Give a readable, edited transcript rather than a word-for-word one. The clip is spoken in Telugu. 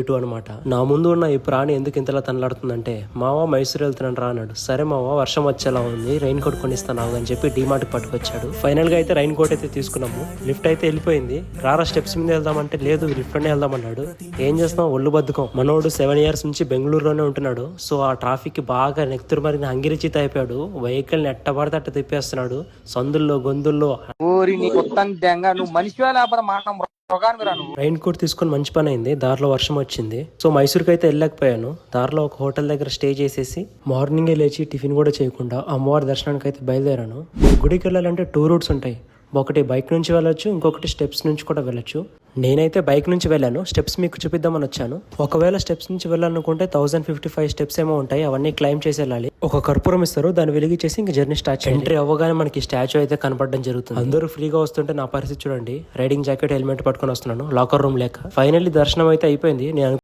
ఇటు అనమాట. నా ముందు ఉన్న ఈ ప్రాణి ఎందుకు ఇంతలా తనలాడుతుందంటే, మావా మైసూర్ వెళ్తున్నాను రా అన్నాడు. సరే మావా, వర్షం వచ్చేలా ఉంది, రెయిన్ కోట్ కొనిస్తాను అని చెప్పి డీమార్ట్ పట్టుకొచ్చాడు. ఫైనల్ గా అయితే రెయిన్ కోట్ అయితే తీసుకున్నాము. లిఫ్ట్ అయితే వెళ్ళిపోయింది. రారా స్టెప్స్ మీద వెళ్దామంటే లేదు, లిఫ్ట్ లోనే వెళ్దామన్నాడు. ఏం చేస్తాం, ఒళ్ళు బద్ధకం. మనోడు 7 years నుంచి బెంగళూరులోనే ఉంటున్నాడు. సో ఆ ట్రాఫిక్ కి బాగా నెక్తురు మరిగిన అంగిరిచిత అయిపోయాడు. వెహికల్ ని ఎట్టబడితే అట్ట తిప్పేస్తున్నాడు, సందుల్లో గొంతుల్లో. రైన్ కోట్ తీసుకొని మంచి పని అయింది. దారిలో వర్షం వచ్చింది. సో మైసూర్కి అయితే వెళ్ళలేకపోయాను. దారిలో ఒక హోటల్ దగ్గర స్టే చేసేసి మార్నింగే లేచి టిఫిన్ కూడా చేయకుండా అమ్మవారి దర్శనానికి అయితే బయలుదేరాను. గుడికి వెళ్ళాలంటే 2 routes ఉంటాయి. ఒకటి బైక్ నుంచి వెళ్ళొచ్చు, ఇంకొకటి స్టెప్స్ నుంచి కూడా వెళ్ళొచ్చు. నేనైతే బైక్ నుంచి వెళ్ళాను. స్టెప్స్ మీకు చూపిద్దామని వచ్చాను. ఒకవేళ స్టెప్స్ నుంచి వెళ్ళాలనుకుంటే 1055 స్టెప్స్ ఏమో ఉంటాయి. అవన్నీ క్లైమ్ చేసి వెళ్ళాలి. ఒక కర్పూరం ఇస్తారు, దాన్ని వెలిగించేసి ఇంక జర్నీ స్టార్ట్. ఎంట్రీ అవ్వగానే మనకి స్టాచ్యూ అయితే కనపడడం జరుగుతుంది. అందరూ ఫ్రీగా వస్తుంటే నా పరిస్థితి చూడండి. రైడింగ్ జాకెట్, హెల్మెట్ పట్టుకొని వస్తున్నాను, లాకర్ రూమ్ లేక. ఫైనల్లీ దర్శనం అయితే అయిపోయింది. నేను